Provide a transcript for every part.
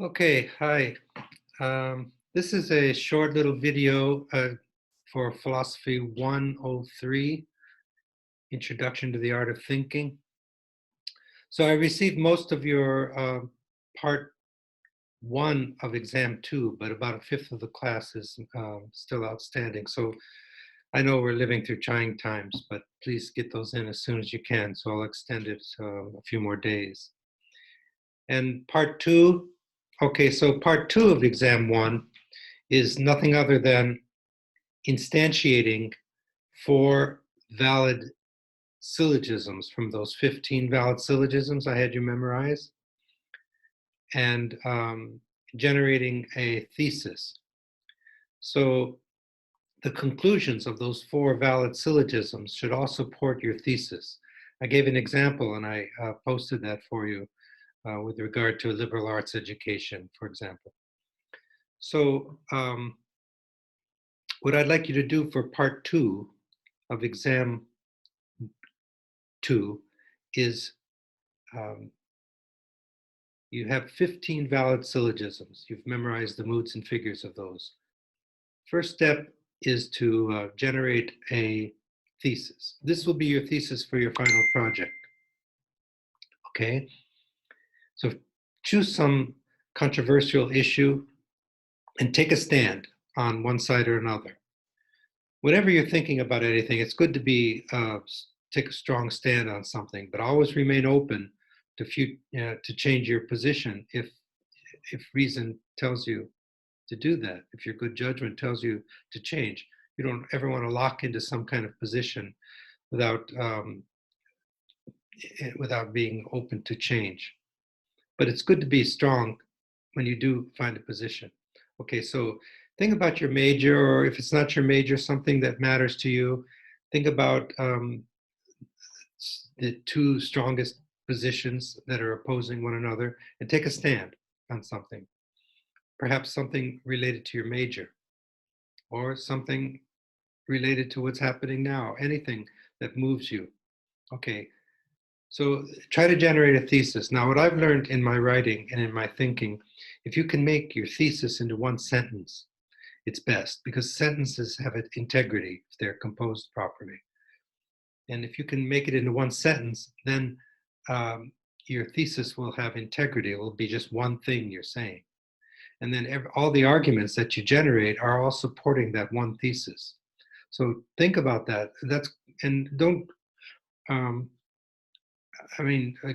Okay, hi. This is a short little video for Philosophy 103, Introduction to the Art of Thinking. So I received most of your part one of exam two, but about a fifth of the class is still outstanding. So I know we're living through trying times, but please get those in as soon as you can. So I'll extend it a few more days. And part two, okay, so part two of exam one is nothing other than instantiating four valid syllogisms from those 15 valid syllogisms I had you memorize, and generating a thesis. So the conclusions of those four valid syllogisms should all support your thesis. I gave an example and I posted that for you with regard to liberal arts education, for example. So what I'd like you to do for part two of exam two is you have 15 valid syllogisms. You've memorized the moods and figures of those. First step is to generate a thesis. This will be your thesis for your final project. Okay? So choose some controversial issue and take a stand on one side or another. Whenever you're thinking about anything, it's good to be take a strong stand on something, but always remain open to change your position if reason tells you to do that. If your good judgment tells you to change, you don't ever want to lock into some kind of position without without being open to change. But it's good to be strong when you do find a position. Okay, so think about your major, or if it's not your major, something that matters to you. Think about the two strongest positions that are opposing one another and take a stand on something. Perhaps something related to your major or something related to what's happening now, anything that moves you. Okay, so try to generate a thesis. Now, what I've learned in my writing and in my thinking, if you can make your thesis into one sentence, it's best because sentences have integrity if they're composed properly. And if you can make it into one sentence, then your thesis will have integrity. It will be just one thing you're saying. And then all the arguments that you generate are all supporting that one thesis. So think about that. And don't,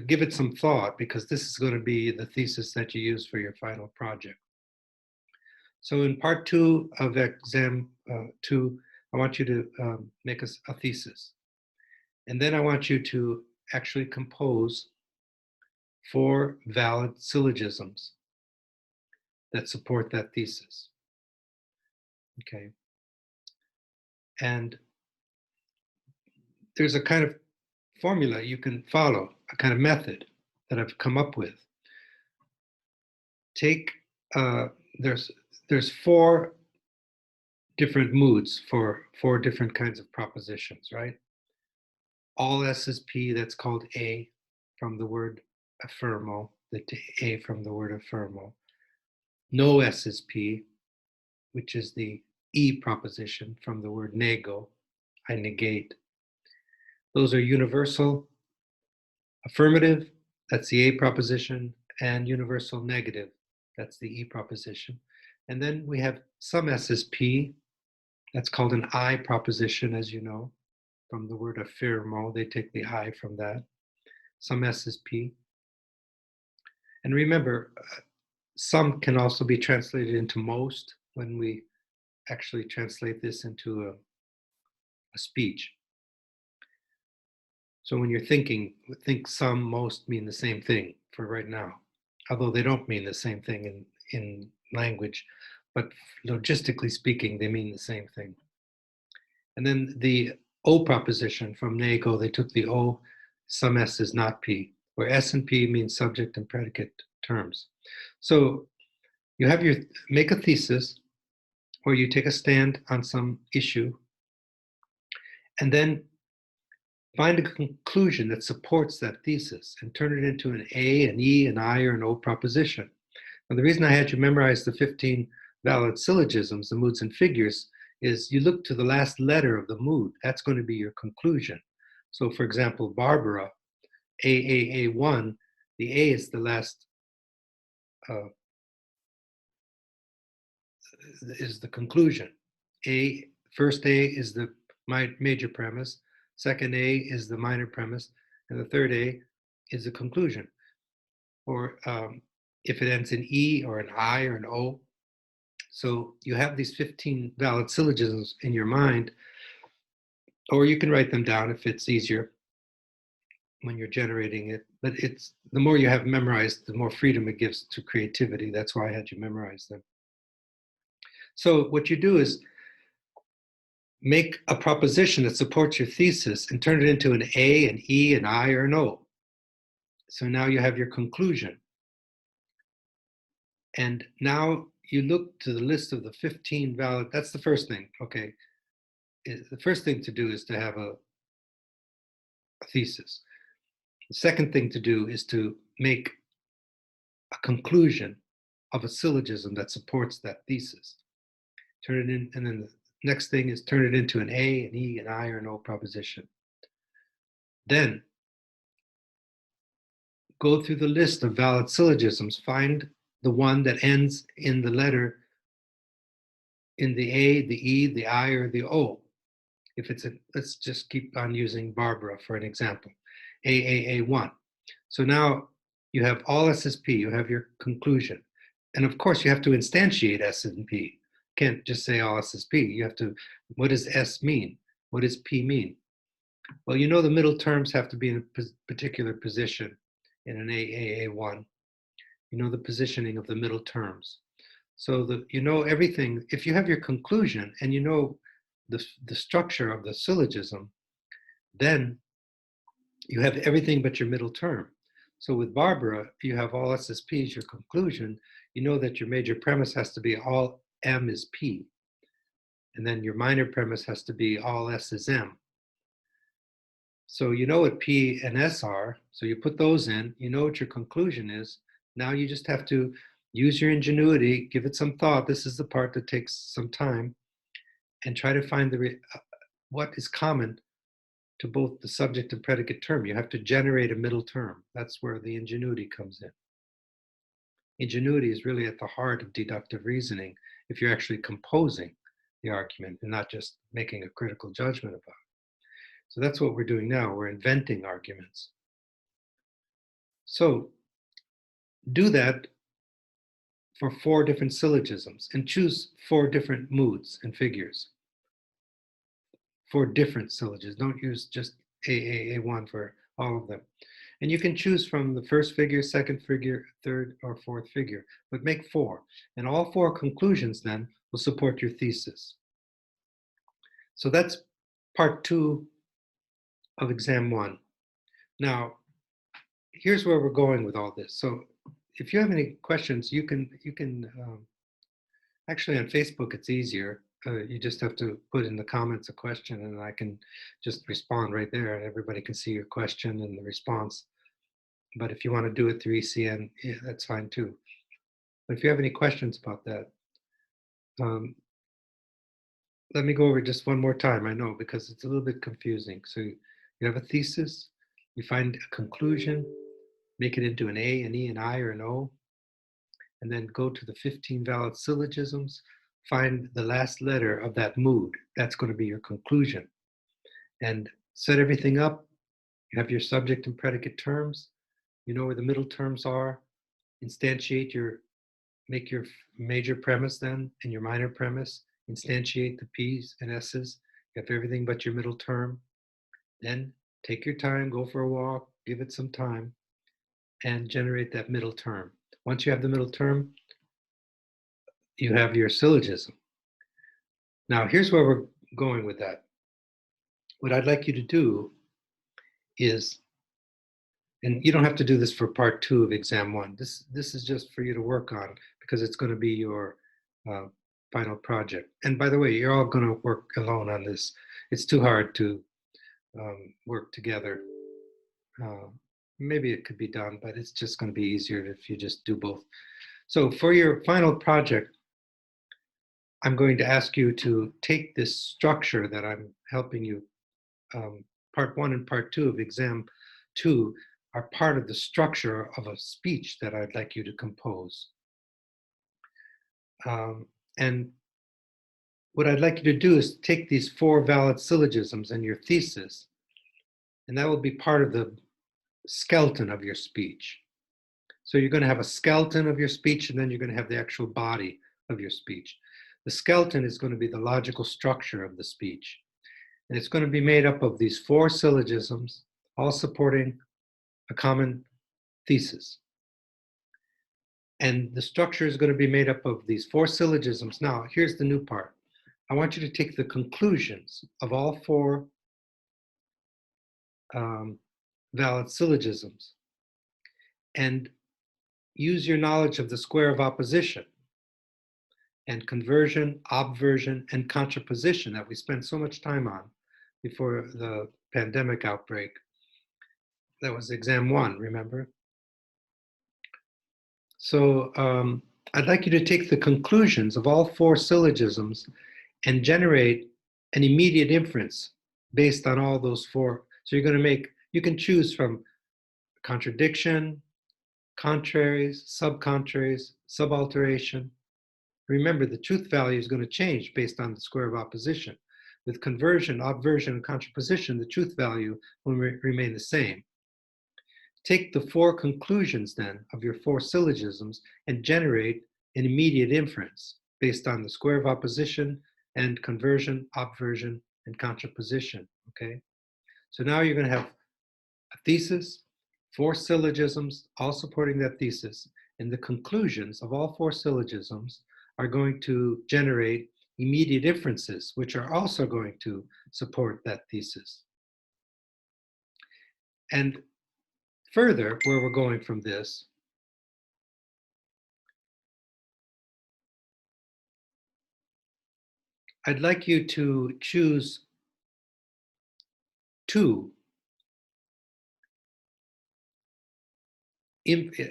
give it some thought because this is going to be the thesis that you use for your final project. So in part two of exam two, I want you to make a thesis. And then I want you to actually compose four valid syllogisms that support that thesis. Okay. And there's a kind of formula you can follow, a kind of method that I've come up with. Take, there's four different moods for four different kinds of propositions, right? All S is P, that's called A from the word affirmo, the A from the word affirmo. No S is P, which is the E proposition from the word nego, I negate. Those are universal affirmative, that's the A proposition, and universal negative, that's the E proposition. And then we have some S is P, that's called an I proposition, as you know, from the word affirmo, they take the I from that. Some S is P. And remember, some can also be translated into most when we actually translate this into a speech. So when you're thinking, think some, most mean the same thing for right now, although they don't mean the same thing in language, but logistically speaking, they mean the same thing. And then the O proposition from nego, they took the O, some S is not P, where S and P mean subject and predicate terms. So you have make a thesis, or you take a stand on some issue, and then find a conclusion that supports that thesis and turn it into an A, an E, an I, or an O proposition. Now, the reason I had you memorize the 15 valid syllogisms, the moods and figures, is you look to the last letter of the mood. That's going to be your conclusion. So, for example, Barbara, AAA1, the A is the last, is the conclusion. First A is the major premise, second A is the minor premise, and the third A is the conclusion. Or if it ends in E or an I or an O. So you have these 15 valid syllogisms in your mind, or you can write them down if it's easier when you're generating it. But it's the more you have memorized, the more freedom it gives to creativity. That's why I had you memorize them. So what you do is make a proposition that supports your thesis and turn it into an A, an E, an I, or an O. So now you have your conclusion. And now you look to the list of the 15 valid, that's the first thing, okay? The first thing to do is to have a thesis. The second thing to do is to make a conclusion of a syllogism that supports that thesis. Turn it in, and then the next thing is turn it into an A, an E, an I, or an O proposition. Then go through the list of valid syllogisms, find the one that ends in the letter in the A, the E, the I, or the O. If it's let's just keep on using Barbara for an example, AAA1. So now you have all S S P, you have your conclusion. And of course, you have to instantiate S and P. Can't just say all S S P. You have to, what does S mean? What does P mean? Well, you know the middle terms have to be in a particular position in an AAA1. You know the positioning of the middle terms. So you know everything. If you have your conclusion and you know the structure of the syllogism, then you have everything but your middle term. So with Barbara, you have all S is P is your conclusion. You know that your major premise has to be all M is P. And then your minor premise has to be all S is M. So you know what P and S are. So you put those in, you know what your conclusion is. Now you just have to use your ingenuity, give it some thought. This is the part that takes some time, and try to find what is common to both the subject and predicate term. You have to generate a middle term. That's where the ingenuity comes in. Ingenuity is really at the heart of deductive reasoning if you're actually composing the argument and not just making a critical judgment about it. So that's what we're doing now. We're inventing arguments. So do that for 4 different syllogisms and choose 4 different moods and figures. 4 different syllogisms. Don't use just AAA1 for all of them. And you can choose from the first figure, second figure, third, or fourth figure, but make 4. And all 4 conclusions then will support your thesis. So that's part 2 of exam 1. Now, here's where we're going with all this. So if you have any questions, you can actually on Facebook, it's easier. You just have to put in the comments a question and I can just respond right there and everybody can see your question and the response. But if you want to do it through ECN, yeah, that's fine too. But if you have any questions about that, let me go over just one more time. I know because it's a little bit confusing. So you have a thesis, you find a conclusion, make it into an A, an E, an I, or an O, and then go to the 15 valid syllogisms, find the last letter of that mood. That's going to be your conclusion. And set everything up. You have your subject and predicate terms. You know where the middle terms are. Instantiate make your major premise then and your minor premise. Instantiate the P's and S's. You have everything but your middle term. Then take your time, go for a walk, give it some time, and generate that middle term. Once you have the middle term, you have your syllogism. Now, here's where we're going with that. What I'd like you to do is, and you don't have to do this for part 2 of exam 1. This is just for you to work on because it's going to be your final project. And by the way, you're all going to work alone on this. It's too hard to work together. Maybe it could be done, but it's just going to be easier if you just do both So for your final project, I'm going to ask you to take this structure that I'm helping you. Part 1 and part 2 of exam 2 are part of the structure of a speech that I'd like you to compose. And what I'd like you to do is take these 4 valid syllogisms in your thesis, and that will be part of the skeleton of your speech. So you're going to have a skeleton of your speech, and then you're going to have the actual body of your speech. The skeleton is going to be the logical structure of the speech. And it's going to be made up of these 4 syllogisms, all supporting a common thesis. And the structure is going to be made up of these 4 syllogisms. Now, here's the new part. I want you to take the conclusions of all 4 valid syllogisms and use your knowledge of the square of opposition and conversion, obversion, and contraposition that we spent so much time on before the pandemic outbreak. That was exam 1, remember? So I'd like you to take the conclusions of all 4 syllogisms and generate an immediate inference based on all those 4. So you're going to make, you can choose from contradiction, contraries, subcontraries, subalteration. Remember, the truth value is going to change based on the square of opposition. With conversion, obversion, and contraposition, the truth value will remain the same. Take the 4 conclusions then of your 4 syllogisms and generate an immediate inference based on the square of opposition and conversion, obversion, and contraposition, okay? So now you're going to have a thesis, 4 syllogisms, all supporting that thesis, and the conclusions of all 4 syllogisms are going to generate immediate inferences, which are also going to support that thesis. And further, where we're going from this, I'd like you to choose 2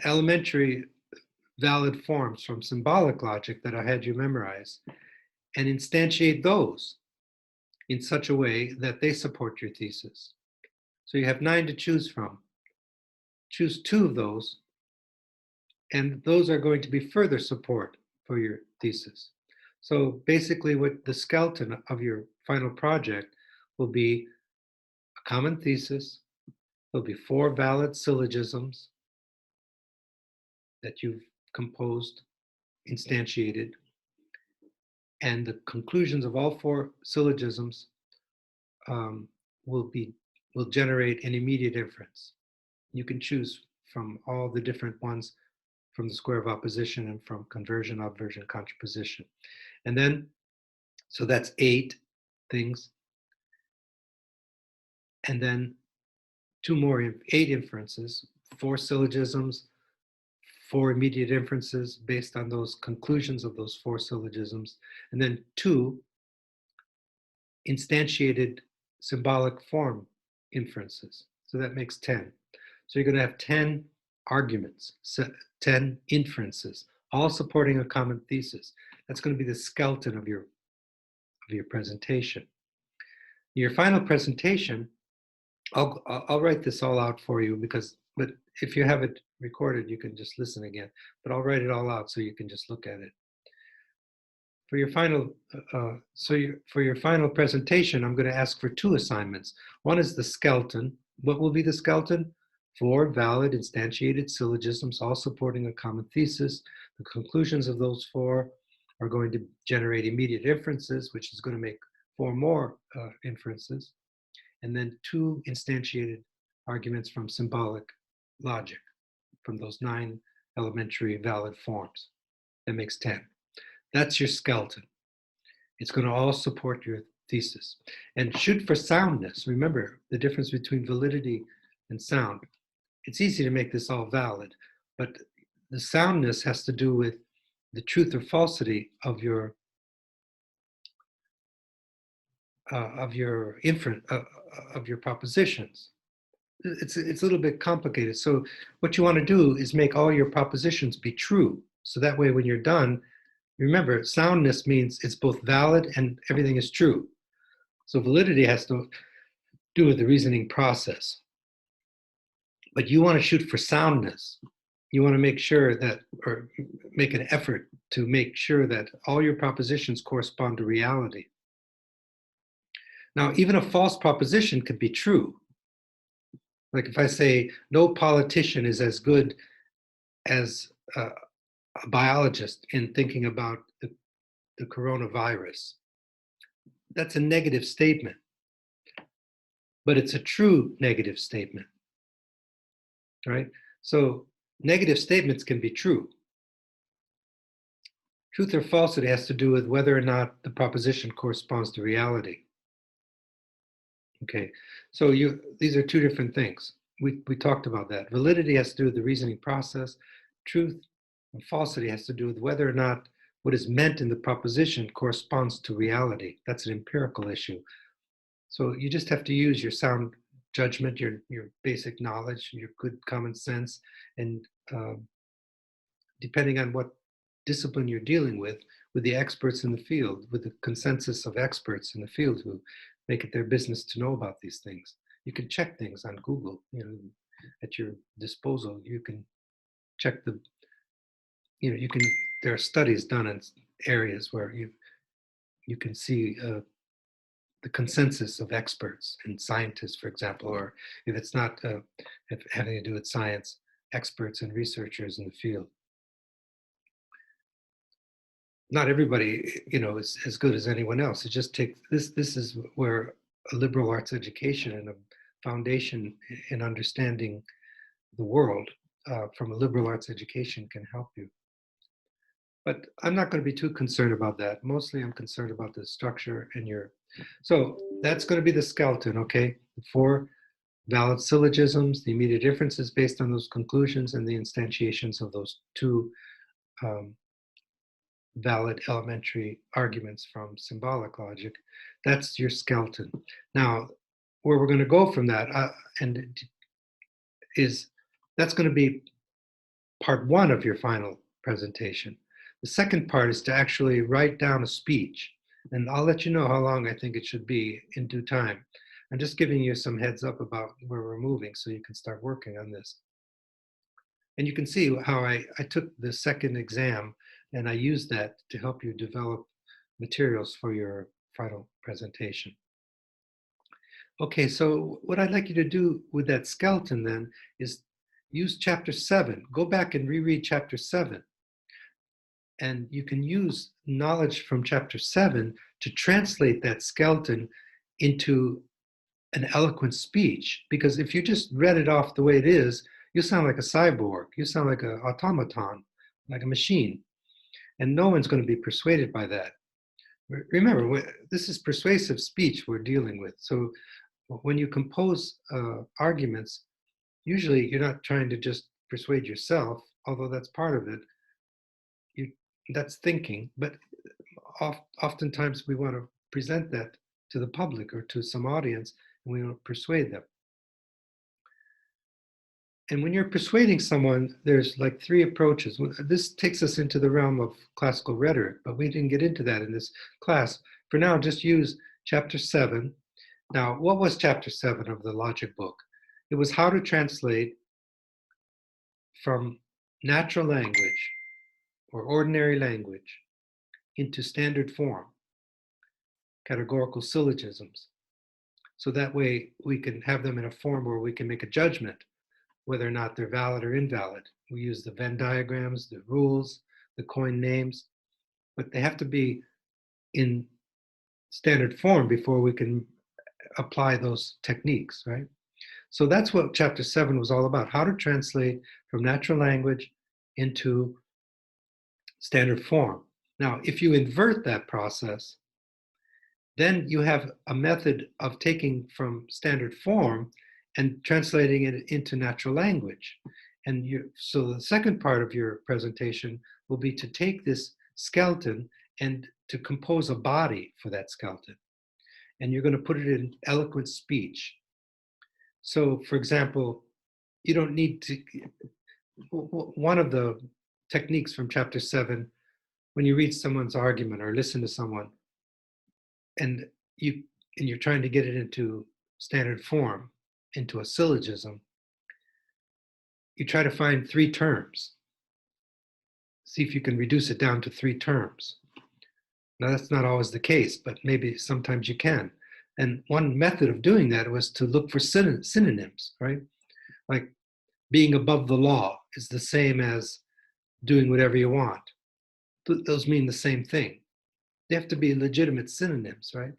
elementary valid forms from symbolic logic that I had you memorize and instantiate those in such a way that they support your thesis. So you have 9 to choose from. Choose 2 of those, and those are going to be further support for your thesis. So basically what the skeleton of your final project will be a common thesis. There'll be 4 valid syllogisms that you've composed, instantiated, and the conclusions of all 4 syllogisms will generate an immediate inference. You can choose from all the different ones from the square of opposition and from conversion, obversion, contraposition. And then, so that's 8 things. And then 2 more, 8 inferences, 4 syllogisms, 4 immediate inferences based on those conclusions of those 4 syllogisms, and then 2 instantiated symbolic form inferences. So that makes 10. So you're going to have 10 arguments, 10 inferences, all supporting a common thesis. That's going to be the skeleton of your presentation. Your final presentation, I'll write this all out for you but if you have it recorded, you can just listen again. But I'll write it all out so you can just look at it. For your final, for your final presentation, I'm going to ask for 2 assignments. One is the skeleton. What will be the skeleton? 4 valid instantiated syllogisms, all supporting a common thesis. The conclusions of those 4 are going to generate immediate inferences, which is going to make 4 more inferences. And then 2 instantiated arguments from symbolic logic, from those 9 elementary valid forms. That makes 10. That's your skeleton. It's going to all support your thesis. And shoot for soundness. Remember the difference between validity and sound. It's easy to make this all valid, but the soundness has to do with the truth or falsity of your propositions. It's a little bit complicated. So what you want to do is make all your propositions be true. So that way, when you're done, remember, soundness means it's both valid and everything is true. So validity has to do with the reasoning process. But you want to shoot for soundness. You want to make sure that, or make an effort to make sure that all your propositions correspond to reality. Now, even a false proposition could be true. Like if I say, no politician is as good as a biologist in thinking about the coronavirus. That's a negative statement, but it's a true negative statement, right? So negative statements can be true. Truth or falsity has to do with whether or not the proposition corresponds to reality. Okay, so these are two different things. We talked about that. Validity has to do with the reasoning process. Truth and falsity has to do with whether or not what is meant in the proposition corresponds to reality. That's an empirical issue. So you just have to use your sound judgment, your basic knowledge, your good common sense, and depending on what discipline you're dealing with the experts in the field, with the consensus of experts in the field who make it their business to know about these things. You can check things on Google, at your disposal. You can check there are studies done in areas where you can see the consensus of experts and scientists, for example, or if it's not having to do with science, experts and researchers in the field. Not everybody, is as good as anyone else. It just takes this is where a liberal arts education and a foundation in understanding the world from a liberal arts education can help you. But I'm not going to be too concerned about that. Mostly I'm concerned about the structure and so that's going to be the skeleton, okay? The 4 valid syllogisms, the immediate differences based on those conclusions, and the instantiations of those 2 valid elementary arguments from symbolic logic. That's your skeleton. Now, where we're going to go from that, that's going to be part 1 of your final presentation. The second part is to actually write down a speech, and I'll let you know how long I think it should be in due time. I'm just giving you some heads up about where we're moving so you can start working on this. And you can see how I took the second exam and I used that to help you develop materials for your final presentation. Okay, so what I'd like you to do with that skeleton then is use chapter 7. Go back and reread chapter 7. And you can use knowledge from chapter 7 to translate that skeleton into an eloquent speech. Because if you just read it off the way it is, you sound like a cyborg. You sound like an automaton, like a machine. And no one's going to be persuaded by that. Remember, this is persuasive speech we're dealing with. So when you compose arguments, usually you're not trying to just persuade yourself, although that's part of it. That's thinking, but oftentimes we want to present that to the public or to some audience, and we want to persuade them. And when you're persuading someone, there's like 3 approaches. This takes us into the realm of classical rhetoric, but we didn't get into that in this class. For now, just use chapter 7. Now, what was chapter 7 of the logic book? It was how to translate from natural language or ordinary language into standard form, categorical syllogisms. So that way we can have them in a form where we can make a judgment whether or not they're valid or invalid. We use the Venn diagrams, the rules, the coin names, but they have to be in standard form before we can apply those techniques, right? So that's what chapter 7 was all about, how to translate from natural language into standard form. Now, if you invert that process, then you have a method of taking from standard form and translating it into natural language. And so the second part of your presentation will be to take this skeleton and to compose a body for that skeleton. And you're going to put it in eloquent speech. So, for example, you don't need to, one of the techniques from chapter 7 when you read someone's argument or listen to someone and you and you're trying to get it into standard form, into a syllogism, you try to find 3 terms. See if you can reduce it down to 3 terms. Now, that's not always the case, but maybe sometimes you can. And one method of doing that was to look for synonyms, right? Like being above the law is the same as doing whatever you want. Those mean the same thing. They have to be legitimate synonyms, right?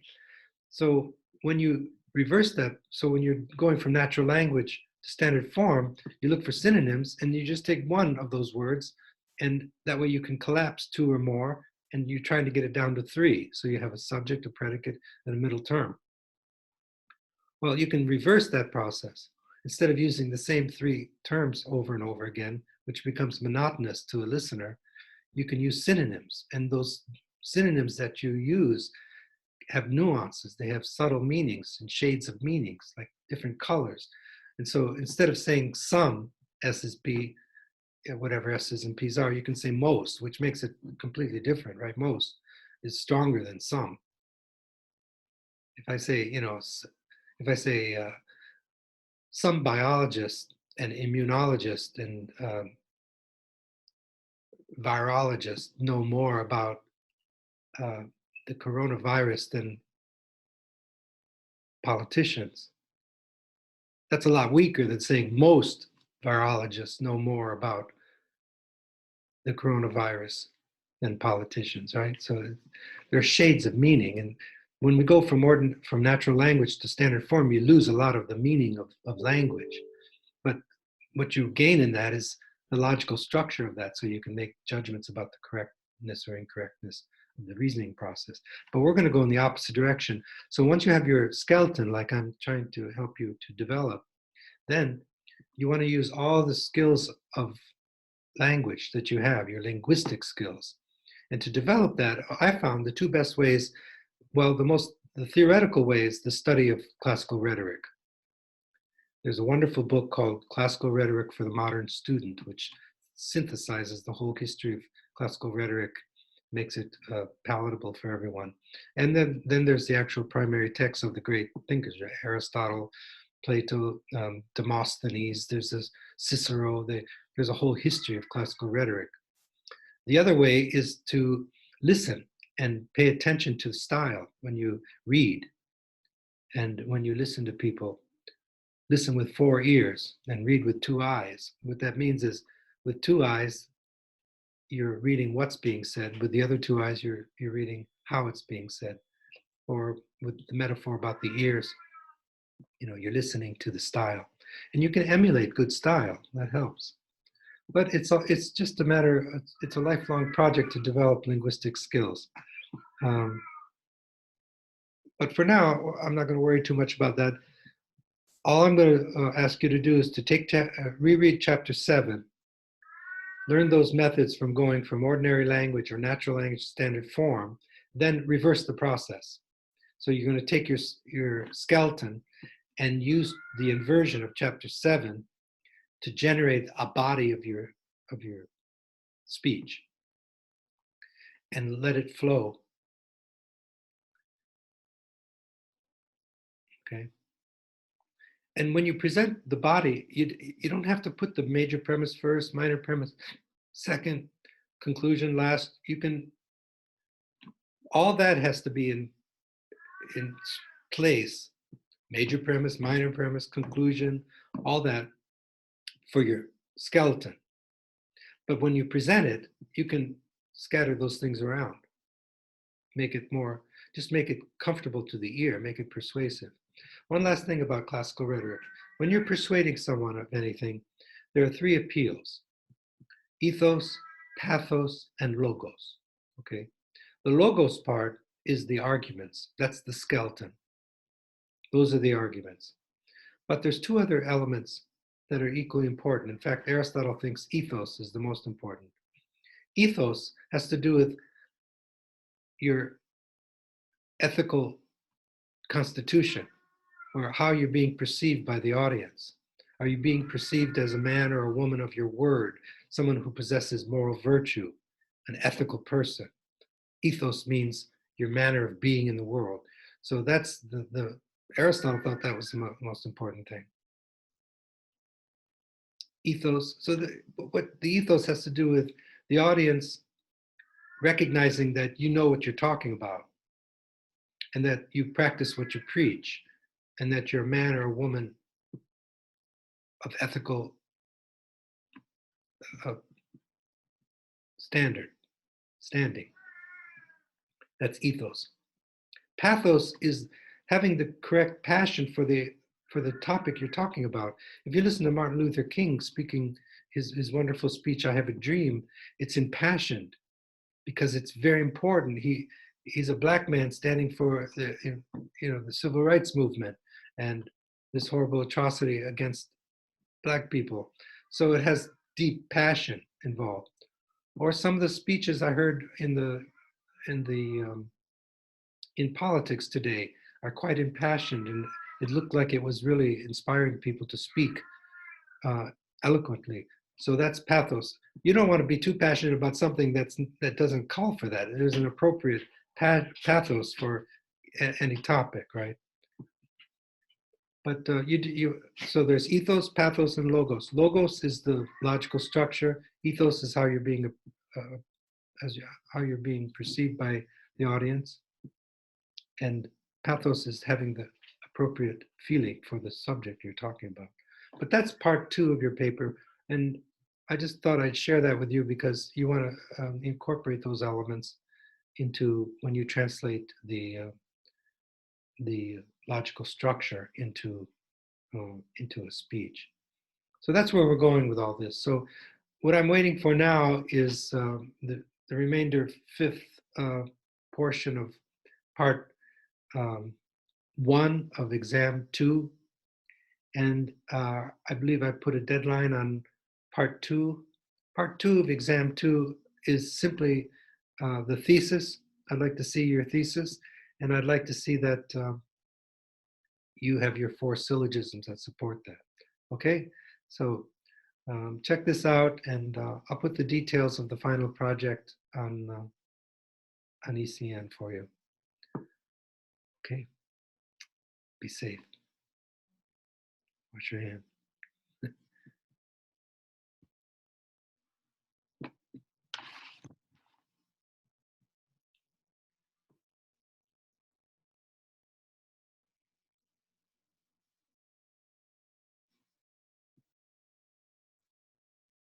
So when you reverse that, so when you're going from natural language to standard form, you look for synonyms and you just take one of those words, and that way you can collapse 2 or more, and you're trying to get it down to 3. So you have a subject, a predicate, and a middle term. Well, you can reverse that process. Instead of using the same 3 terms over and over again, which becomes monotonous to a listener, you can use synonyms. And those synonyms that you use have nuances. They have subtle meanings and shades of meanings, like different colors. And so instead of saying some, S is B, whatever S's and P's are, you can say most, which makes it completely different, right? Most is stronger than some. If I say, some biologist and immunologist and virologist know more about the coronavirus than politicians, that's a lot weaker than saying most virologists know more about the coronavirus than politicians, right? So there are shades of meaning. And when we go from natural language to standard form, you lose a lot of the meaning of language. But what you gain in that is the logical structure of that, so you can make judgments about the correctness or incorrectness of the reasoning process. But we're going to go in the opposite direction. So once you have your skeleton, like I'm trying to help you to develop, then you want to use all the skills of language that you have, your linguistic skills. And to develop that, I found the 2 best ways, well, the theoretical way is the study of classical rhetoric. There's a wonderful book called Classical Rhetoric for the Modern Student, which synthesizes the whole history of classical rhetoric, makes it palatable for everyone. And then there's the actual primary text of the great thinkers, right? Aristotle, Plato, Demosthenes, there's this Cicero, there's a whole history of classical rhetoric. The other way is to listen and pay attention to style when you read and when you listen to people. Listen with 4 ears and read with 2 eyes. What that means is with 2 eyes, you're reading what's being said. With the other 2 eyes, you're reading how it's being said. Or with the metaphor about the ears, you're listening to the style. And you can emulate good style. That helps. But it's just a matter, it's a lifelong project to develop linguistic skills. But for now, I'm not going to worry too much about that. All I'm going to ask you to do is to reread chapter 7, learn those methods from going from ordinary language or natural language standard form, then reverse the process. So you're going to take your skeleton and use the inversion of chapter 7 to generate a body of your speech and let it flow. Okay. And when you present the body, you don't have to put the major premise first, minor premise second, conclusion last. All that has to be in place. Major premise, minor premise, conclusion, all that for your skeleton. But when you present it, you can scatter those things around. Just make it comfortable to the ear, make it persuasive. One last thing about classical rhetoric. When you're persuading someone of anything, there are 3 appeals: ethos, pathos, and logos. Okay. The logos part is the arguments. That's the skeleton. Those are the arguments. But there's 2 other elements that are equally important. In fact, Aristotle thinks ethos is the most important. Ethos has to do with your ethical constitution, or how you're being perceived by the audience. Are you being perceived as a man or a woman of your word, someone who possesses moral virtue, an ethical person. Ethos means your manner of being in the world. So that's the Aristotle thought that was the most important thing. Ethos. So what the ethos has to do with the audience recognizing that you know what you're talking about and that you practice what you preach and that you're a man or a woman of ethical uh, standing. That's ethos. Pathos is having the correct passion for the topic you're talking about. If you listen to Martin Luther King speaking his wonderful speech, "I Have a Dream," it's impassioned because it's very important. He's a black man standing for the civil rights movement and this horrible atrocity against black people. So it has deep passion involved. Or some of the speeches I heard in politics today are quite impassioned, and it looked like it was really inspiring people to speak eloquently. So that's pathos. You don't want to be too passionate about something that doesn't call for that. There's an appropriate pathos for any topic, right? But so there's ethos, pathos, and logos. Logos is the logical structure. Ethos is how you're being how you're being perceived by the audience, and pathos is having the appropriate feeling for the subject you're talking about. But that's part 2 of your paper, and I just thought I'd share that with you because you want to incorporate those elements into when you translate the logical structure into a speech. So that's where we're going with all this. So what I'm waiting for now is the remainder 5th portion of part 1 of exam 2. And I believe I put a deadline on part 2. Part 2 of exam 2 is simply the thesis. I'd like to see your thesis, and I'd like to see that you have your 4 syllogisms that support that. Okay, so check this out, and I'll put the details of the final project on ECN for you. Okay, be safe. Wash your hands.